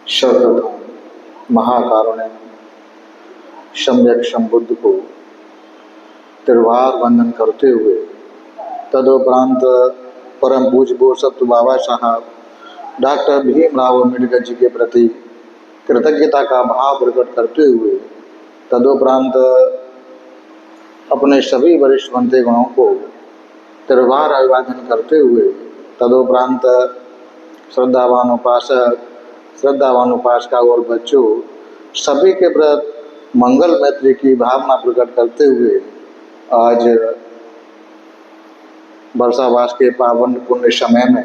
सर्वप्रथम महाकारुण्य सम्यक संबुद्ध को त्रिवार वंदन करते हुए तदुपरांत परम पूज्य बोसत्व बाबा साहब डॉक्टर भीमराव अम्बेडकर जी के प्रति कृतज्ञता का भाव प्रकट करते हुए तदुपरांत अपने सभी वरिष्ठ बनते गणों को त्रिवार अभिवादन करते हुए तदुपरांत श्रद्धावान उपासक श्रद्धावान उपासका और बच्चों सभी के प्रति मंगल मैत्री की भावना प्रकट करते हुए आज वर्षावास के पावन पुण्य समय में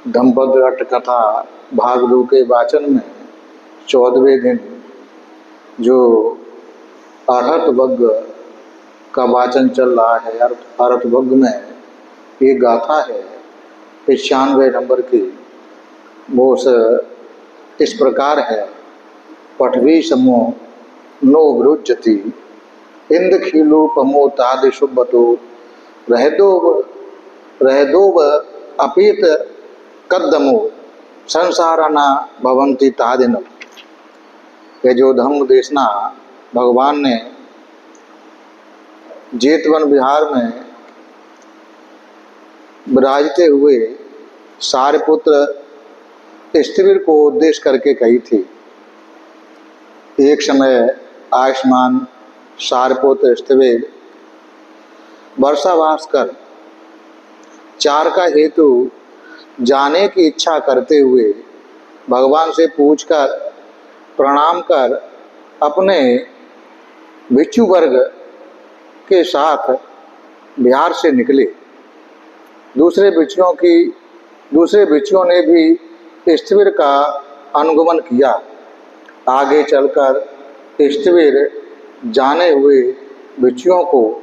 धम्पद अट्ट कथा भाग 2 के वाचन में 14वें दिन जो अर्हत वर्ग का वाचन चल रहा है। अर्हत वर्ग में एक गाथा है 95 नंबर की, वो इस प्रकार है। पठवी समो नो वृज्यति इंद खीलु पमो तादिशुबतो रहदोव अपीत कद्दमो संसाराना भवंती तादिन। ये जो धम्म देशना भगवान ने जेतवन बिहार में विराजते हुए सारिपुत्र स्थिविर को उद्देश्य करके कही थी। एक समय आयुष्मान सारिपुत्र स्थिविर वर्षावास कर चार का हेतु जाने की इच्छा करते हुए भगवान से पूछकर प्रणाम कर अपने भिक्षु वर्ग के साथ बिहार से निकले। दूसरे भिक्षुओं ने भी स्थिविर का अनुगमन किया। आगे चलकर स्थिविर जाने हुए भिक्षुओं को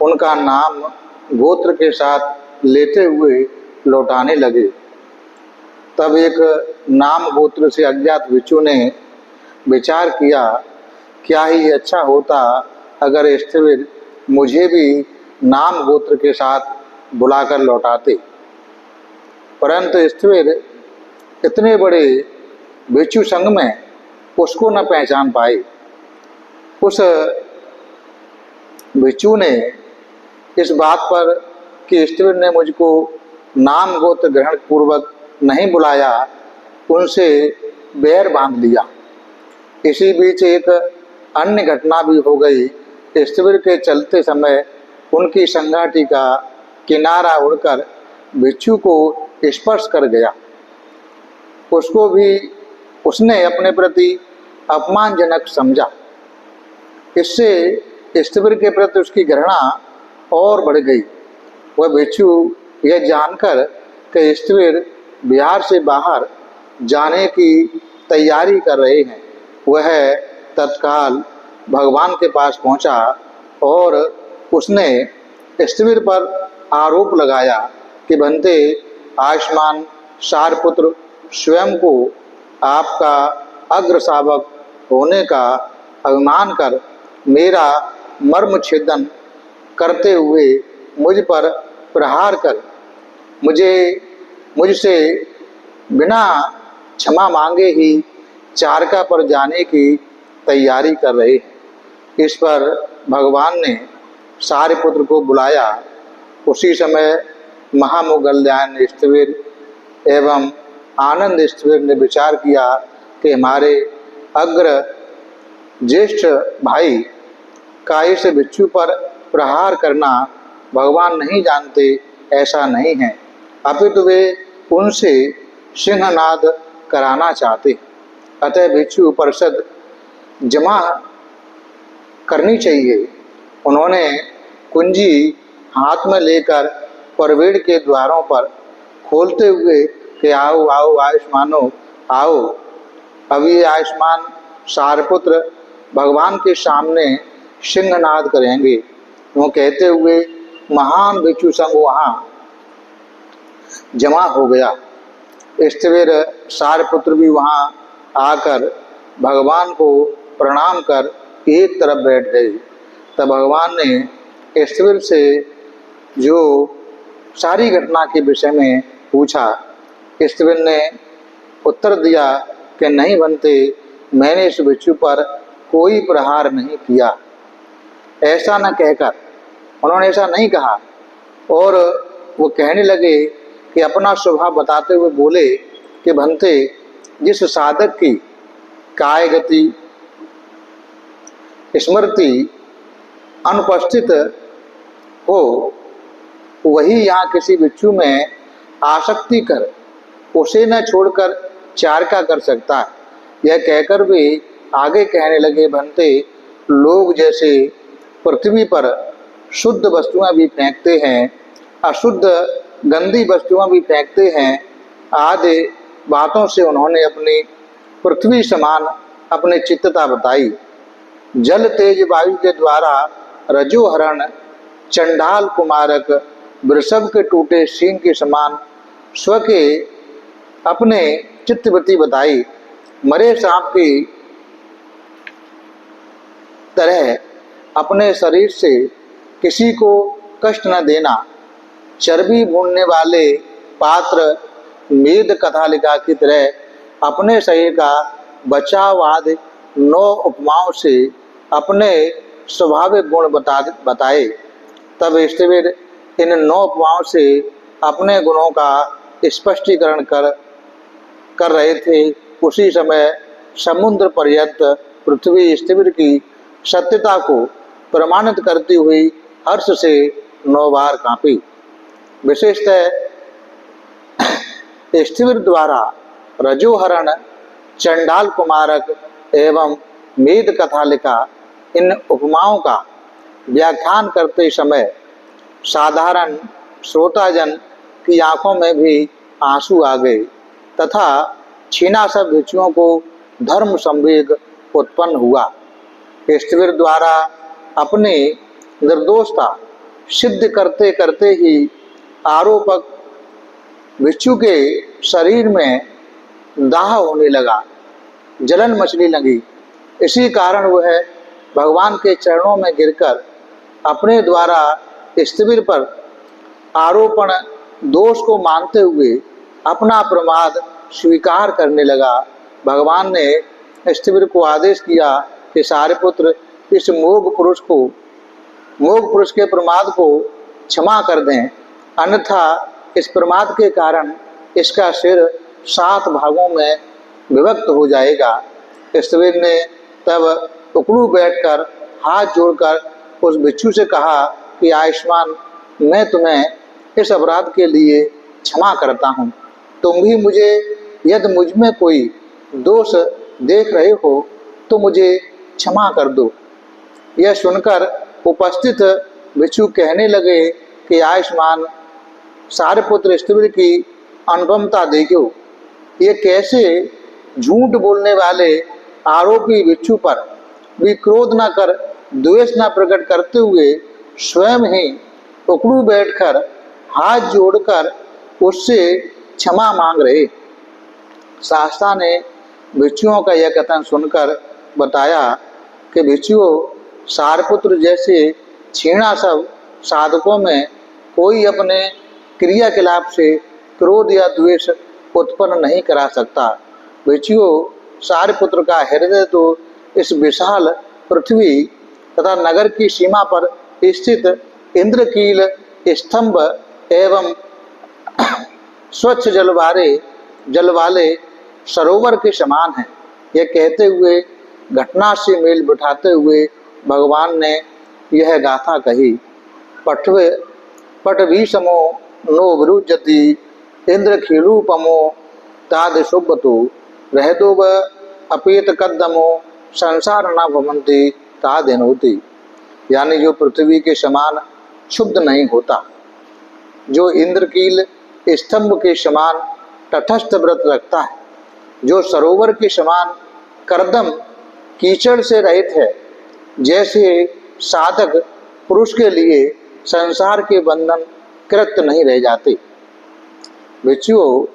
उनका नाम गोत्र के साथ लेते हुए लौटाने लगे। तब एक नाम गोत्र से अज्ञात भिक्षु ने विचार किया, क्या ही अच्छा होता अगर स्थिविर मुझे भी नाम गोत्र के साथ बुलाकर लौटाते। परंतु स्थिविर इतने बड़े भिक्षु संघ में उसको न पहचान पाए। उस भिक्षु ने इस बात पर कि स्थिविर ने मुझको नाम गोत्र ग्रहण पूर्वक नहीं बुलाया, उनसे बैर बांध लिया। इसी बीच एक अन्य घटना भी हो गई। स्थिविर के चलते समय उनकी संगाटी का किनारा उड़कर भिक्षु को स्पर्श कर गया। उसको भी उसने अपने प्रति अपमानजनक समझा। इससे स्थिविर के प्रति उसकी घृणा और बढ़ गई। वह भिक्षु यह जानकर कि स्थिविर बिहार से बाहर जाने की तैयारी कर रहे हैं, वह तत्काल भगवान के पास पहुंचा और उसने स्थिविर पर आरोप लगाया कि बनते आयुष्मान सारपुत्र स्वयं को आपका अग्र शावक होने का अभिमान कर मेरा मर्म छेदन करते हुए मुझ पर प्रहार कर मुझसे बिना क्षमा मांगे ही चारका पर जाने की तैयारी कर रहे हैं। इस पर भगवान ने सारिपुत्र को बुलाया। उसी समय महामोगल्यान स्थिविर एवं आनंद स्थिविर ने विचार किया कि हमारे अग्र ज्येष्ठ भाई का इस भिक्षु पर प्रहार करना भगवान नहीं जानते, ऐसा नहीं है, अपितु वे उनसे सिंहनाद कराना चाहते। अतः भिक्षु परिषद जमा करनी चाहिए। उन्होंने कुंजी हाथ में लेकर परवेड़ के द्वारों पर खोलते हुए कि आओ आओ आयुष्मानो आओ। अब ये आयुष्मान सारपुत्र भगवान के सामने सिंहनाद करेंगे। वो कहते हुए महान भिक्षु संघ वहाँ जमा हो गया। स्थिविर सारपुत्र भी वहाँ आकर भगवान को प्रणाम कर एक तरफ बैठ गए। तब भगवान ने स्थिविर से जो सारी घटना के विषय में पूछा। स्थिविर ने उत्तर दिया कि नहीं बनते, मैंने इस भिक्षु पर कोई प्रहार नहीं किया। ऐसा न कहकर, उन्होंने ऐसा नहीं कहा, और वो कहने लगे कि अपना स्वभाव बताते हुए बोले कि भंते, जिस साधक की काय गति स्मृति अनुपस्थित हो, वही यहाँ किसी भिक्षु में आसक्ति कर उसे न छोड़कर चारका कर सकता है। यह कहकर भी आगे कहने लगे, भंते, लोग जैसे पृथ्वी पर शुद्ध वस्तुएं भी फेंकते हैं, अशुद्ध गंदी वस्तुएं भी फेंकते हैं, आदि बातों से उन्होंने अपनी पृथ्वी समान अपनी चित्तता बताई। जल तेज वायु के द्वारा रजोहरण चंडाल कुमारक वृषभ के टूटे सींग के समान स्व के अपने चित्तवृत्ति बताई। मरे सांप की तरह अपने शरीर से किसी को कष्ट न देना, चर्बी भूनने वाले पात्र मेद कथालिका की तरह अपने शरीर का बचाव आदि 9 उपमाओं से अपने स्वाभाविक गुण बताए। तब स्थिविर इन 9 उपमाओं से अपने गुणों का स्पष्टीकरण कर रहे थे। उसी समय समुद्र पर्यंत पृथ्वी स्थिविर की सत्यता को प्रमाणित करती हुई हर्ष से 9 बार कांपी। विशेषतः स्थिविर द्वारा रजोहरण चंडाल कुमारक एवं मेद कथालिका इन उपमाओं का व्याख्यान करते समय साधारण श्रोताजन की आंखों में भी आंसू आ गए तथा छीनासब भिक्षुओं को धर्म संवेग उत्पन्न हुआ। स्थिविर द्वारा अपनी निर्दोषता सिद्ध करते करते ही आरोपक भिक्षु के शरीर में दाह होने लगा, जलन मचने लगी। इसी कारण वह भगवान के चरणों में गिरकर अपने द्वारा स्थिविर पर आरोपण दोष को मानते हुए अपना प्रमाद स्वीकार करने लगा। भगवान ने स्थिविर को आदेश किया कि सारिपुत्र, इस मोघ पुरुष के प्रमाद को क्षमा कर दें, अन्यथा इस प्रमाद के कारण इसका सिर 7 भागों में विभक्त हो जाएगा। स्थिविर ने तब उकड़ू बैठकर हाथ जोड़कर उस भिक्षु से कहा कि आयुष्मान, मैं तुम्हें इस अपराध के लिए क्षमा करता हूँ। तुम भी मुझे, यदि मुझ में कोई दोष देख रहे हो तो मुझे क्षमा कर दो। यह सुनकर उपस्थित भिक्षु कहने लगे कि आयुष्मान, सारिपुत्र, स्थिविर की अनुपमता देखो। ये कैसे झूठ बोलने वाले आरोपी भिक्षु पर भी क्रोध न कर, द्वेष न प्रकट करते हुए स्वयं ही उकड़ू बैठकर हाथ जोड़कर उससे क्षमा मांग रहे। शास्त्रा ने भिक्षुओं का यह कथन सुनकर बताया कि भिक्षुओं, सारिपुत्र जैसे छीणासब साधकों में कोई अपने क्रियाकलाप से क्रोध या द्वेष उत्पन्न नहीं करा सकता। भिक्षुओं, सारिपुत्र का हृदय तो इस विशाल पृथ्वी तथा नगर की सीमा पर स्थित इंद्रकील स्तंभ एवं स्वच्छ जल वाले सरोवर के समान है। यह कहते हुए घटना से मेल बिठाते हुए भगवान ने यह गाथा कही। पटवी समो नो विरुजति इंद्र खीलूपमो ताद शुभतो रहदो व अपेत कदमो संसार न भवंती तादेनोति। यानी जो पृथ्वी के समान क्षुब्ध नहीं होता, जो इंद्रकील स्तंभ के समान तटस्थ व्रत रखता है, जो सरोवर के समान कर्दम कीचड़ से रहित है, जैसे साधक पुरुष के लिए संसार के बंधन कृत नहीं रह जाते। भिक्षुओं,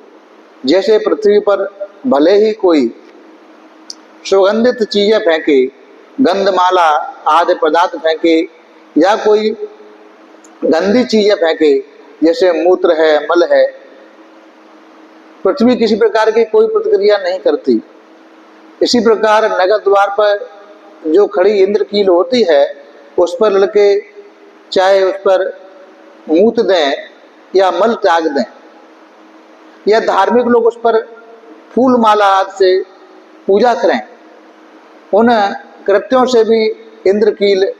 जैसे पृथ्वी पर भले ही कोई सुगंधित चीजें फेंके, गंधमाला आदि पदार्थ फेंके, या कोई गंदी चीजें फेंके, जैसे मूत्र है, मल है, पृथ्वी किसी प्रकार की कोई प्रतिक्रिया नहीं करती। इसी प्रकार नगर द्वार पर जो खड़ी इंद्रकील होती है, उस पर लड़के चाहे उस पर मूत दें या मल त्याग दें, या धार्मिक लोग उस पर फूल माला आदि से पूजा करें, उन कृत्यों से भी इंद्रकील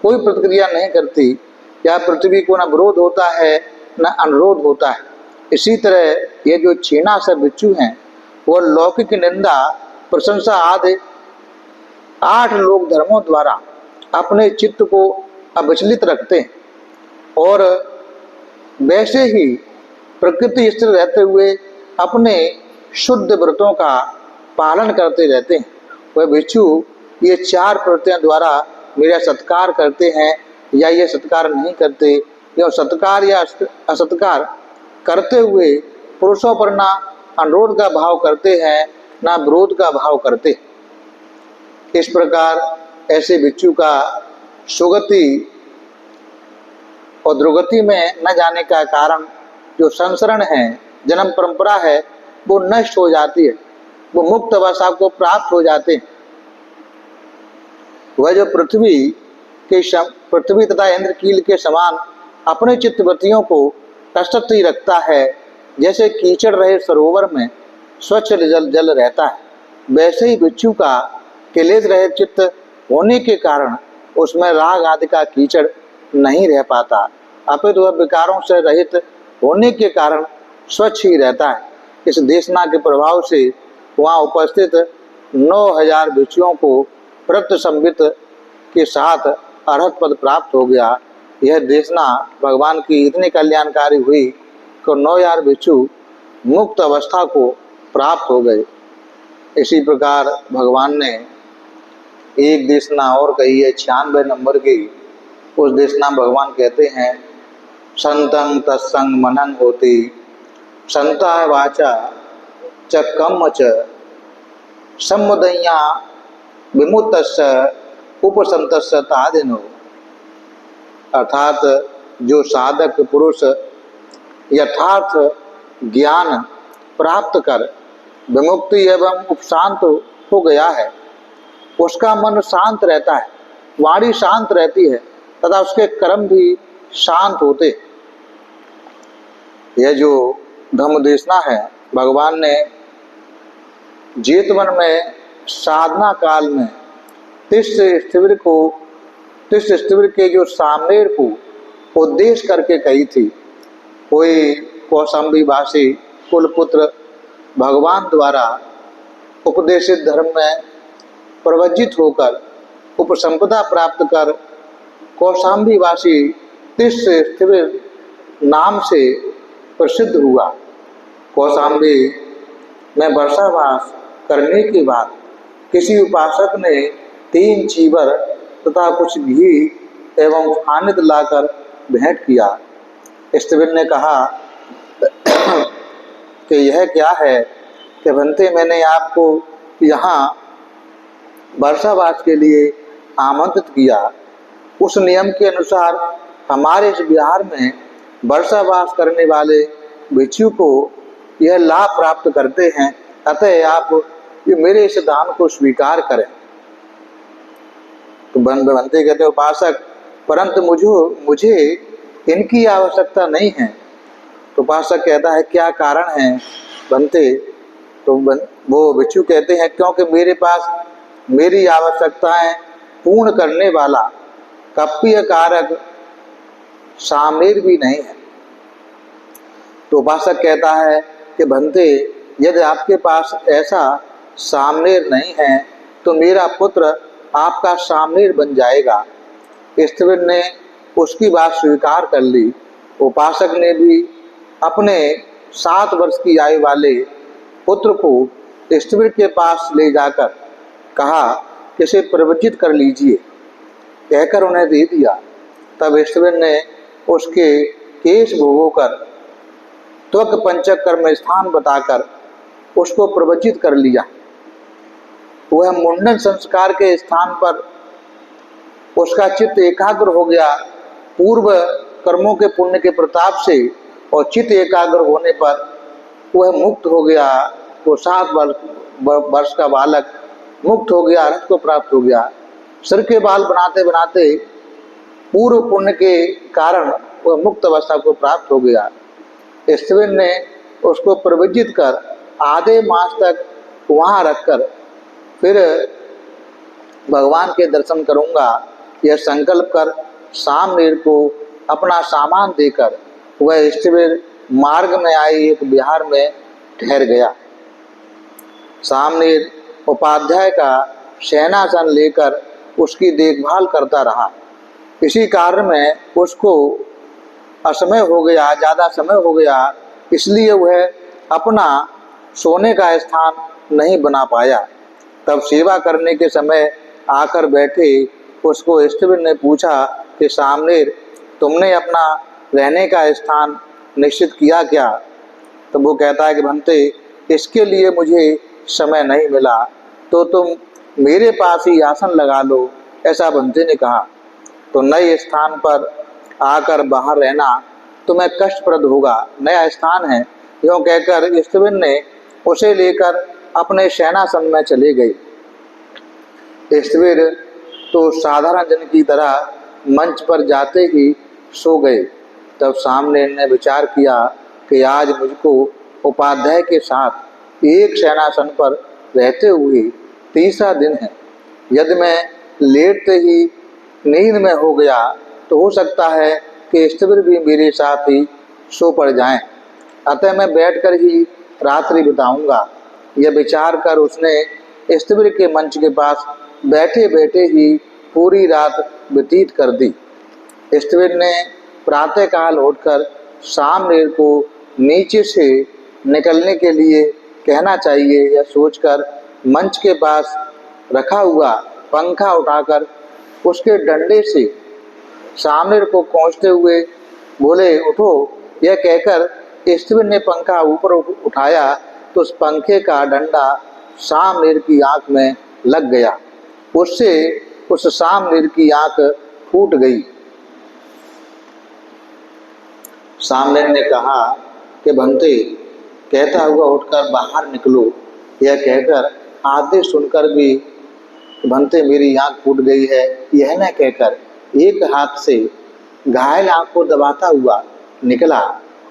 कोई प्रतिक्रिया नहीं करती, या पृथ्वी को न विरोध होता है न अनुरोध होता है। इसी तरह ये जो छीना बिच्छू हैं, वो लौकिक निंदा प्रशंसा आदि 8 लोक धर्मों द्वारा अपने चित्त को अविचलित रखते हैं, और वैसे ही प्रकृति स्थिर रहते हुए अपने शुद्ध व्रतों का पालन करते रहते हैं। वह भिक्षु ये 4 प्रवृत्तियों द्वारा मेरा सत्कार करते हैं या ये सत्कार नहीं करते, या सत्कार या असत्कार करते हुए पुरुषों पर ना अनुरोध का भाव करते हैं ना विरोध का भाव करते। इस प्रकार ऐसे भिक्षु का सुगति और दुर्गति में न जाने का कारण जो संसरण है, जन्म परंपरा है, वो नष्ट हो जाती है, वो मुक्त अवस्था को प्राप्त हो जाते हैं। वह जो पृथ्वी तथा इंद्रकील के समान अपने चित्तवृत्तियों को तटस्थ ही रखता है, जैसे कीचड़ रहे सरोवर में स्वच्छ जल रहता है, वैसे ही भिक्षु का क्लेश रहे चित्त होने के कारण उसमें राग आदि का कीचड़ नहीं रह पाता, अपितु वह विकारों से रहित होने के कारण स्वच्छ ही रहता है। इस देशना के प्रभाव से वहाँ उपस्थित 9000 भिक्षुओं को व्रत संवित के साथ अरहत पद प्राप्त हो गया। यह देशना भगवान की इतनी कल्याणकारी हुई कि 9000 भिक्षु मुक्त अवस्था को प्राप्त हो गए। इसी प्रकार भगवान ने एक देशना और कही है 96 नंबर की। उस देशना भगवान कहते हैं, संतं तत्संग मनंग होती संता वाचा च कम च सम्मदय्या विमुक्तस्य उपसंतस्य तादिनो। अर्थात जो साधक पुरुष यथार्थ ज्ञान प्राप्त कर विमुक्ति एवं उपशांत हो गया है, उसका मन शांत रहता है, वाणी शांत रहती है तथा उसके कर्म भी शांत होते। यह जो धम्मदेशना है, भगवान ने जेतवन में साधना काल में तिष्ठ स्थिविर के जो सामनेर को उद्देश्य करके कही थी। कोई कौशाम्बी भाषी कुलपुत्र भगवान द्वारा उपदेशित धर्म में प्रवज्जित होकर उपसंपदा प्राप्त कर कौशाम्बी वासी तिष्ठ स्थिविर नाम से प्रसिद्ध हुआ। कौशाम्बी में वर्षावास करने के बाद किसी उपासक ने 3 चीवर तथा कुछ घी एवं फानित लाकर भेंट किया। स्थिविर ने कहा कि यह क्या है कि भंते, मैंने आपको यहाँ वर्षावास के लिए आमंत्रित किया। उस नियम के अनुसार हमारे इस बिहार में वर्षावास करने वाले भिक्षु को यह लाभ प्राप्त करते हैं, अतः आप ये मेरे इस दान को स्वीकार करें। तो बनते कहते उपासक, परंतु मुझे इनकी आवश्यकता नहीं है। तो उपासक कहता है, क्या कारण है बनते? तो वो भिक्षु कहते हैं, क्योंकि मेरे पास मेरी आवश्यकताएं पूर्ण करने वाला कप्पीय कारक सामनेर भी नहीं है। तो उपासक कहता है कि भंते, यदि आपके पास ऐसा सामनेर नहीं है तो मेरा पुत्र आपका सामनेर बन जाएगा। स्थिविर ने उसकी बात स्वीकार कर ली। उपासक ने भी अपने 7 वर्ष की आयु वाले पुत्र को स्थिविर के पास ले जाकर कहा कि इसे प्रवज्जित कर लीजिए, कहकर उन्हें दे दिया। तब स्थिविर ने उसके केश भिगोकर त्वक पंचक में स्थान बताकर उसको प्रवज्जित कर लिया। वह मुंडन संस्कार के स्थान पर उसका चित्त एकाग्र हो गया। पूर्व कर्मों के पुण्य के प्रताप से और चित्त एकाग्र होने पर वह मुक्त हो गया। वो 7 वर्ष का बालक मुक्त हो गया, रथ को प्राप्त हो गया। सिर के बाल बनाते बनाते पूर्व पुण्य के कारण वह मुक्त अवस्था को प्राप्त हो गया। स्त्रीवीर ने उसको प्रवजित कर आधे मास तक वहाँ रखकर फिर भगवान के दर्शन करूंगा यह संकल्प कर सामनेर को अपना सामान देकर वह स्त्रीवीर मार्ग में आई एक विहार में ठहर गया। सामनेर उपाध्याय का सेनासन लेकर उसकी देखभाल करता रहा। इसी कार्य में उसको असमय हो गया, ज़्यादा समय हो गया, इसलिए वह अपना सोने का स्थान नहीं बना पाया। तब सेवा करने के समय आकर बैठे उसको स्त्रीवीर ने पूछा कि सामनेर, तुमने अपना रहने का स्थान निश्चित किया क्या? तो वो कहता है कि भंते, इसके लिए मुझे समय नहीं मिला, तो तुम मेरे पास ही आसन लगा लो, ऐसा भंते ने कहा। तो नए स्थान पर आकर बाहर रहना तुम्हें कष्टप्रद होगा, नया स्थान है, यूँ कहकर स्त्रीवीर ने उसे लेकर अपने सेनासन में चले गई। स्त्रीवीर तो साधारण जन की तरह मंच पर जाते ही सो गए। तब सामने ने विचार किया कि आज मुझको उपाध्याय के साथ एक सेनासन पर रहते हुए तीसरा दिन है। यदि मैं लेटते ही नींद में हो गया तो हो सकता है कि स्त्रीवीर भी मेरे साथ ही सो पड़ जाएं। अतः मैं बैठकर ही रात्रि बिताऊंगा। यह विचार कर उसने स्त्रीवीर के मंच के पास बैठे बैठे ही पूरी रात व्यतीत कर दी। स्त्रीवीर ने प्रातःकाल उठकर सामनेर को नीचे से निकलने के लिए कहना चाहिए, यह सोचकर मंच के पास रखा हुआ पंखा उठाकर उसके डंडे से सामनेर को पहुँचते हुए बोले, उठो। यह कहकर स्त्रीवीर ने पंखा ऊपर उठाया तो उस पंखे का डंडा सामनेर की आंख में लग गया। उससे उस सामनेर की आंख फूट गई। सामनेर ने कहा कि भंते, कहता हुआ उठकर बाहर निकलो। यह कहकर आदेश सुनकर भी भंते मेरी आंख फूट गई है, यह न कहकर एक हाथ से घायल आंख को दबाता हुआ निकला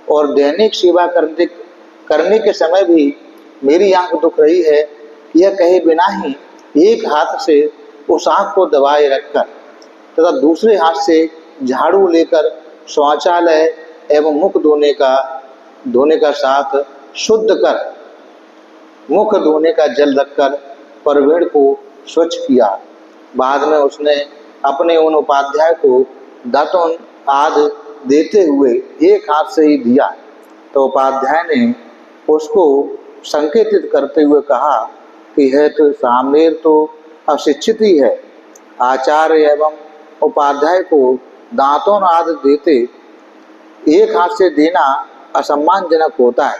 और दैनिक सेवा करने के समय भी मेरी आंख दुख रही है, यह कहे बिना ही एक हाथ से उस आंख को दबाए रखकर तथा दूसरे हाथ से झाड़ू लेकर शौचालय एवं मुख धोने का साथ शुद्ध कर मुख धोने का जल रखकर परवेण को स्वच्छ किया। बाद में उसने अपने उन उपाध्याय को दातुन आदि देते हुए एक हाथ से ही दिया। तो उपाध्याय ने उसको संकेतित करते हुए कहा कि है तो सामनेर तो अशिक्षित ही है। आचार्य एवं उपाध्याय को दातुन आदि देते एक हाथ से देना असम्मानजनक होता है।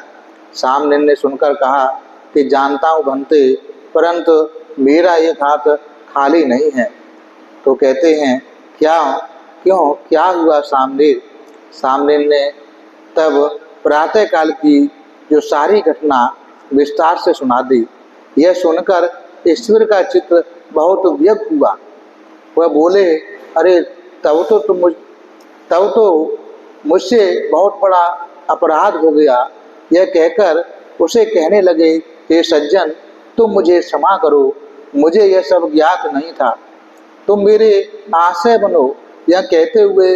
सामनेर ने सुनकर कहा कि जानता हूँ भंते, परंतु मेरा एक हाथ खाली नहीं है। तो कहते हैं क्यों क्या हुआ सामनेर? सामनेर ने तब प्रातःकाल की जो सारी घटना विस्तार से सुना दी। यह सुनकर ईश्वर का चित्त बहुत व्यग्र हुआ। वह बोले, अरे तब तो मुझसे बहुत बड़ा अपराध हो गया। यह कहकर उसे कहने लगे, हे सज्जन, तुम मुझे क्षमा करो, मुझे यह सब ज्ञात नहीं था, तुम मेरे आश्रय बनो। यह कहते हुए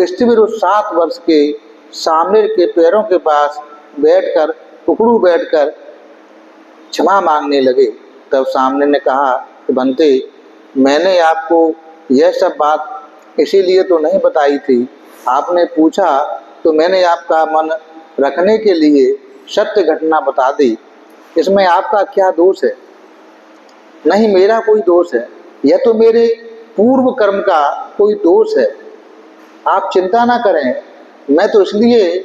स्त्रीवीर 7 वर्ष के सामनेर के पैरों के पास बैठकर उकड़ू बैठकर क्षमा मांगने लगे। तब सामने ने कहा कि भंते, मैंने आपको यह सब बात इसीलिए तो नहीं बताई थी, आपने पूछा तो मैंने आपका मन रखने के लिए सत्य घटना बता दी। इसमें आपका क्या दोष है? नहीं, मेरा कोई दोष है, यह तो मेरे पूर्व कर्म का कोई दोष है। आप चिंता ना करें, मैं तो इसलिए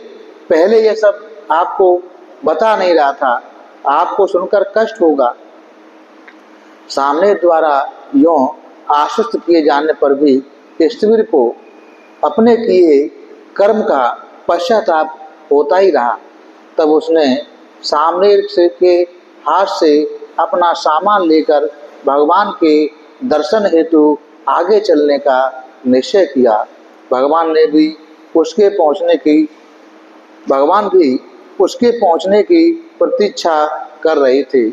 पहले यह सब आपको बता नहीं रहा था, आपको सुनकर कष्ट होगा। सामने द्वारा यों आश्वस्त किए जाने पर भी स्त्रीवीर को अपने किए कर्म का पश्चाताप होता ही रहा। तब उसने सामने से के हाथ से अपना सामान लेकर भगवान के दर्शन हेतु आगे चलने का निश्चय किया। भगवान भी उसके पहुंचने की प्रतीक्षा कर रहे थे।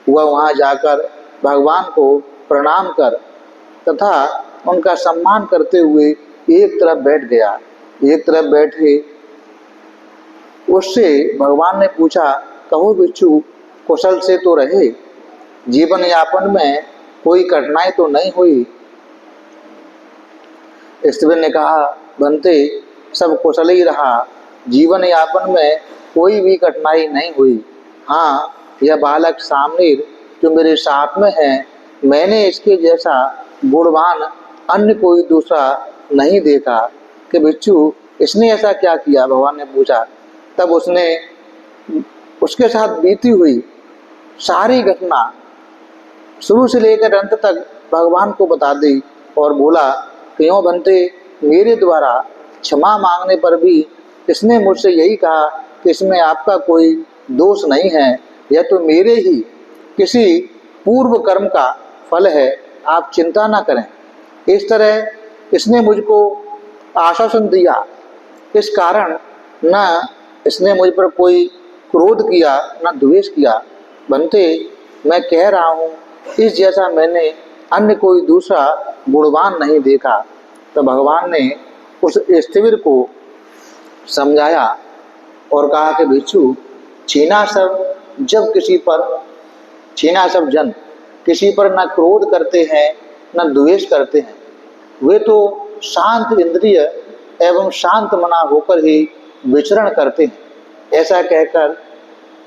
वह वहां जाकर भगवान को प्रणाम कर तथा उनका सम्मान करते हुए एक तरफ बैठ गया। एक तरफ बैठे उससे भगवान ने पूछा, कहो बिच्छू, कुशल से तो रहे? जीवन यापन में कोई कठिनाई तो नहीं हुई? स्त्री ने कहा, बनते सब कुशल ही रहा, जीवन यापन में कोई भी कठिनाई नहीं हुई। हाँ, यह बालक सामनेर जो मेरे साथ में है, मैंने इसके जैसा गुणवान अन्य कोई दूसरा नहीं देखा। कि बिच्छू, इसने ऐसा क्या किया? भगवान ने पूछा। तब उसने उसके साथ बीती हुई सारी घटना शुरू से लेकर अंत तक भगवान को बता दी और बोला, क्यों बनते, मेरे द्वारा क्षमा मांगने पर भी इसने मुझसे यही कहा कि इसमें आपका कोई दोष नहीं है, यह तो मेरे ही किसी पूर्व कर्म का फल है, आप चिंता ना करें। इस तरह इसने मुझको आश्वासन दिया। इस कारण न इसने मुझ पर कोई क्रोध किया न द्वेष किया। बनते, मैं कह रहा हूँ, इस जैसा मैंने अन्य कोई दूसरा गुणवान नहीं देखा। तो भगवान ने उस स्थिर को समझाया और कहा कि भिक्षु, छीना सब जन किसी पर न क्रोध करते हैं न द्वेष करते हैं। वे तो शांत इंद्रिय एवं शांत मना होकर ही विचरण करते हैं। ऐसा कहकर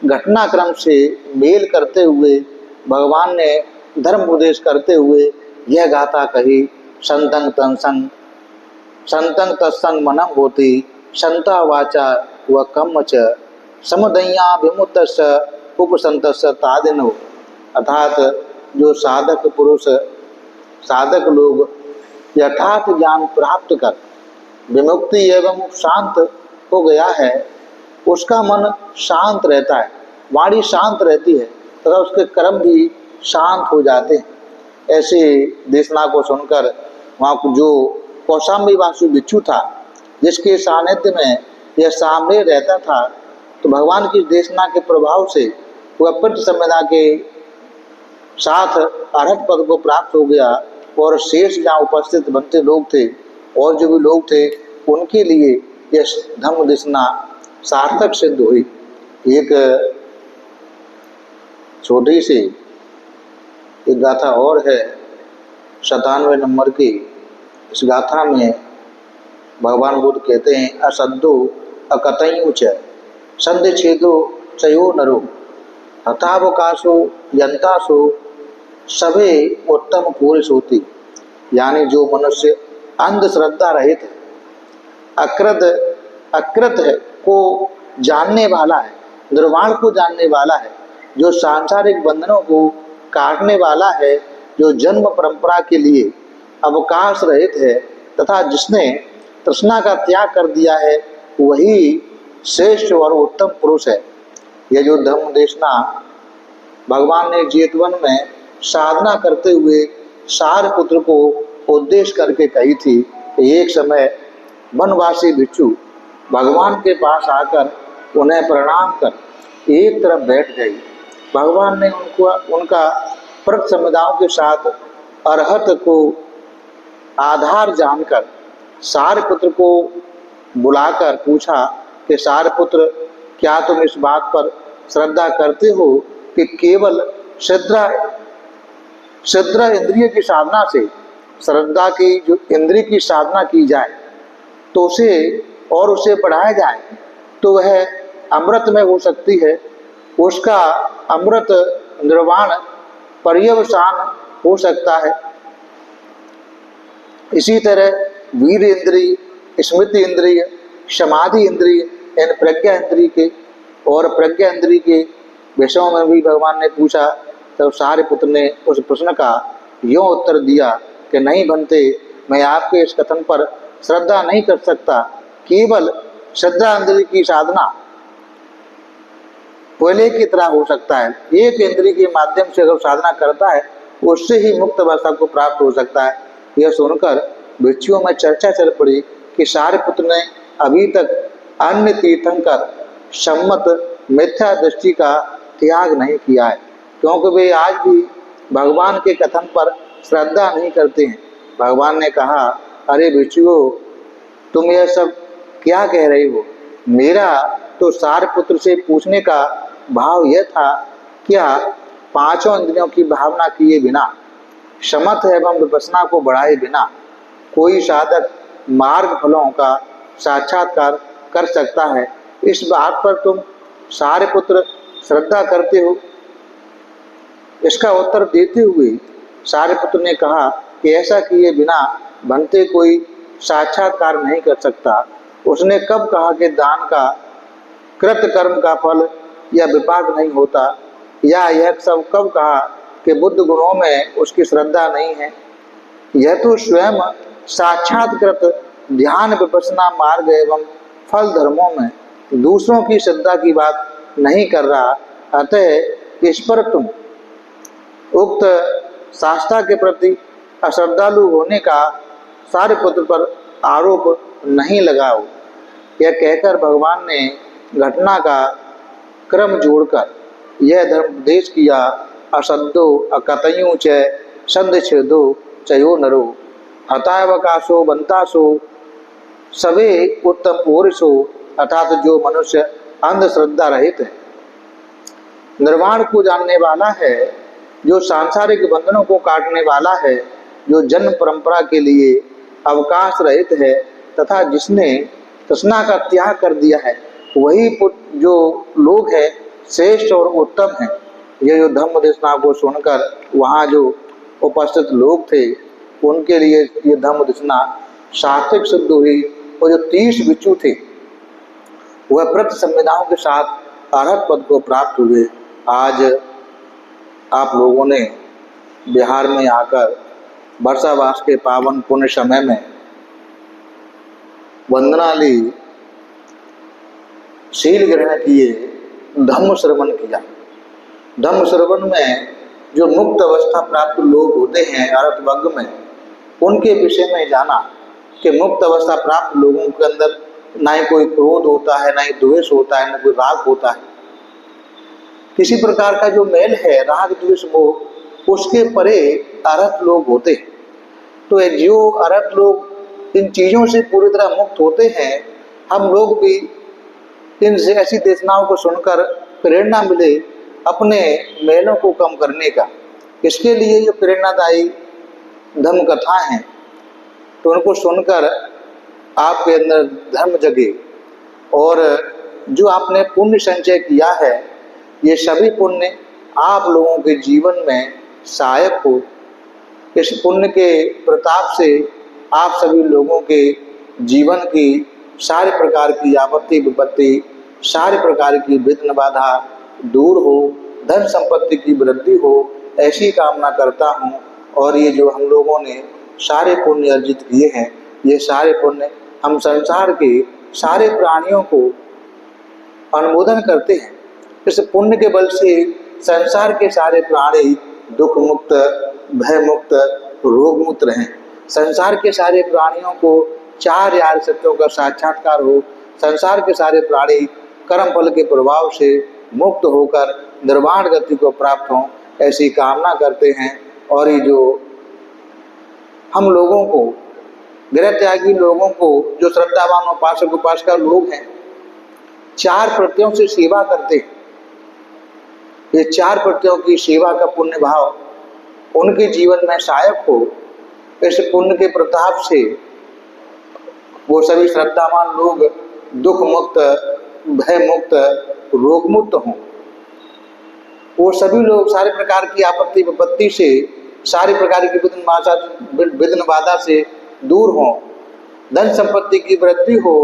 घटनाक्रम से मेल करते हुए भगवान ने धर्म उपदेश करते हुए यह गाथा कही, संतं तत्संग मनम होती, संता वाचा व कम्म च समदय्या विमुक्तस्य उपसंतस्य तादिनो। अर्थात जो साधक लोग यथार्थ ज्ञान प्राप्त कर विमुक्ति एवं शांत हो गया है, उसका मन शांत रहता है, वाणी शांत रहती है तथा उसके कर्म भी शांत हो जाते हैं। ऐसे देशना को सुनकर वहाँ जो कौशाम्बीवासी बिच्छू था, जिसके सानिध्य में यह सामने रहता था, तो भगवान की देशना के प्रभाव से वह पट संवेदा के साथ अरहत पद को प्राप्त हो गया। और शेष जहाँ उपस्थित बनते लोग थे और जो भी लोग थे, उनके लिए यह धम्म देशना सार्थक सिद्ध हुई। एक छोटी सी एक गाथा और है, 97 नंबर की। इस गाथा में भगवान बुद्ध कहते हैं, असद्दो अकतयु च संधि छेदो चयो नरो हतावकाशो यंतासो सभे उत्तम पुरुष होती। यानी जो मनुष्य अंधश्रद्धा रहित है, अकृत है को जानने वाला है, निर्वाण को जानने वाला है, जो सांसारिक बंधनों को काटने वाला है, जो जन्म परंपरा के लिए अवकाश रहित है तथा जिसने तृष्णा का त्याग कर दिया है, वही श्रेष्ठ और उत्तम पुरुष है। यह जो धम्म देशना भगवान ने जेतवन में साधना करते हुए सारपुत्र को उद्देश्य करके कही थी। एक समय वनवासी भिक्षु भगवान के पास आकर उन्हें प्रणाम कर एक तरफ बैठ गई। भगवान ने उनका प्रत समुदायों के साथ अरहत को आधार जानकर सारपुत्र को बुलाकर पूछा कि सारपुत्र, क्या तुम इस बात पर श्रद्धा करते हो कि केवल श्रद्धा इंद्रिय की साधना से, श्रद्धा की जो इंद्रिय की साधना की जाए तो उसे बढ़ाया जाए तो वह अमृत में हो सकती है, उसका अमृत निर्वाण पर्यवसान हो सकता है। इसी तरह वीर इंद्रिय, स्मृति इंद्रिय, समाधि इंद्रिय, इन प्रज्ञा इंद्रिय के और प्रज्ञा इंद्रिय के विषयों में भी भगवान ने पूछा। तब सारिपुत्र ने उस प्रश्न का यों उत्तर दिया कि नहीं बनते, मैं आपके इस कथन पर श्रद्धा नहीं कर सकता। केवल श्रद्धा इंद्रिय की साधना कोयले की तरह हो सकता है। एक इंद्रिय के माध्यम से अगर साधना करता है उससे ही मुक्त अवस्था को प्राप्त हो सकता है। यह सुनकर भिक्षुओं में चर्चा चल पड़ी कि सारिपुत्र ने अभी तक अन्य तीर्थंकर सम्मत मिथ्या दृष्टि का त्याग नहीं किया है, क्योंकि वे आज भी भगवान के कथन पर श्रद्धा नहीं करते हैं। भगवान ने कहा, अरे भिक्षुओं, तुम यह सब क्या कह रहे हो? मेरा तो सारिपुत्र से पूछने का भाव यह था, क्या पांचों इंद्रियों की भावना किए बिना, समर्थ एवं विपස්සना को बढ़ाए बिना कोई साधक मार्ग फलों का साक्षात्कार कर सकता है? इस बात पर तुम सारिपुत्र श्रद्धा करते हो? इसका उत्तर देते हुए सारिपुत्र ने कहा कि ऐसा किए बिना बनते कोई साक्षात्कार नहीं कर सकता। उसने कब कहा कि दान का कृत कर्म का फल या विपाक नहीं होता, या यह सब कब कहा कि बुद्ध गुणों में उसकी श्रद्धा नहीं है? यह तो स्वयं साक्षात्कृत ध्यान विपස්සना मार्ग एवं फल धर्मों में दूसरों की श्रद्धा की बात नहीं कर रहा। अतः इस पर तुम उक्त शास्त्रा के प्रति अश्रद्धालु होने का सारिपुत्र पर आरोप नहीं लगाओ। यह कहकर भगवान ने घटना का क्रम जोड़कर यह धर्म उपदेश किया, असद्दो अकतयु च संधछेदो चयो नरो हतावकाशो बंतासो सवे उत्तम पुरुषो, अर्थात जो मनुष्य अंधश्रद्धा रहित है, निर्वाण को जानने वाला है, जो सांसारिक बंधनों को काटने वाला है, जो जन्म परंपरा के लिए अवकाश रहित है तथा जिसने तृष्णा का त्याग कर दिया है, वही जो लोग है श्रेष्ठ और उत्तम है। ये जो धम्म देशना को सुनकर वहाँ जो उपस्थित लोग थे उनके लिए ये धम्म देशना सात्विक सिद्ध हुई, और जो 30 भिक्षु थे वह प्रति संविधाओं के साथ अरहत पद को प्राप्त हुए। आज आप लोगों ने बिहार में आकर वर्षावास के पावन पुण्य समय में वंदना ली, शील ग्रहण किए, धम्म श्रवण किया। धम्म श्रवण में जो मुक्त अवस्था प्राप्त लोग होते हैं अरहत वर्ग में, उनके विषय में जाना कि मुक्त अवस्था प्राप्त लोगों के अंदर ना ही कोई क्रोध होता है, ना ही द्वेष होता है, ना कोई राग होता है। किसी प्रकार का जो मेल है राग द्वेष मोह, उसके परे अरहत लोग होते हैं। तो जो अरहत लोग इन चीज़ों से पूरी तरह मुक्त होते हैं, हम लोग भी इनसे ऐसी देशनाओं को सुनकर प्रेरणा मिले अपने मेलों को कम करने का। इसके लिए जो प्रेरणादायी धर्म कथा हैं, तो उनको सुनकर आपके अंदर धर्म जगे, और जो आपने पुण्य संचय किया है, ये सभी पुण्य आप लोगों के जीवन में सहायक हो। इस पुण्य के प्रताप से आप सभी लोगों के जीवन की सारे प्रकार की आपत्ति विपत्ति, सारे प्रकार की विघ्न बाधा दूर हो, धन संपत्ति की वृद्धि हो, ऐसी कामना करता हूँ। और ये जो हम लोगों ने सारे पुण्य अर्जित किए हैं, ये सारे पुण्य हम संसार के सारे प्राणियों को अनुमोदन करते हैं। इस पुण्य के बल से संसार के सारे प्राणी दुख मुक्त, भय मुक्त, रोग मुक्त रहें। संसार के सारे प्राणियों को 4 यार सत्यों का साक्षात्कार हो। संसार के सारे प्राणी कर्म फल के प्रभाव से मुक्त होकर निर्वाण गति को प्राप्त हों, ऐसी कामना करते हैं। और ये जो हम लोगों को, गृह त्यागी लोगों को, जो श्रद्धावान उपासक उपासिका लोग हैं, 4 प्रत्ययों से सेवा करते हैं, ये 4 प्रत्ययों की सेवा का पुण्य भाव उनके जीवन में सहायक हो। इस पुण्य के प्रताप से वो सभी श्रद्धावान लोग दुख मुक्त, भय मुक्त, रोग मुक्त हों। वो सभी लोग सारे प्रकार की आपत्ति विपत्ति से, सारी प्रकार की विघ्न बाधा से दूर हों, धन संपत्ति की वृद्धि हो,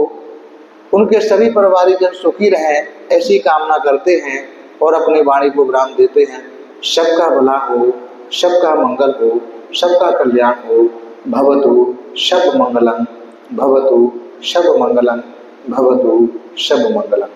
उनके सभी परिवारजन सुखी रहें, ऐसी कामना करते हैं और अपनी वाणी को विराम देते हैं। सबका भला हो, सबका मंगल हो, सबका कल्याण हो। भवतु सब मंगलम, भवतु सब मंगलम, भवतु सब मंगलम।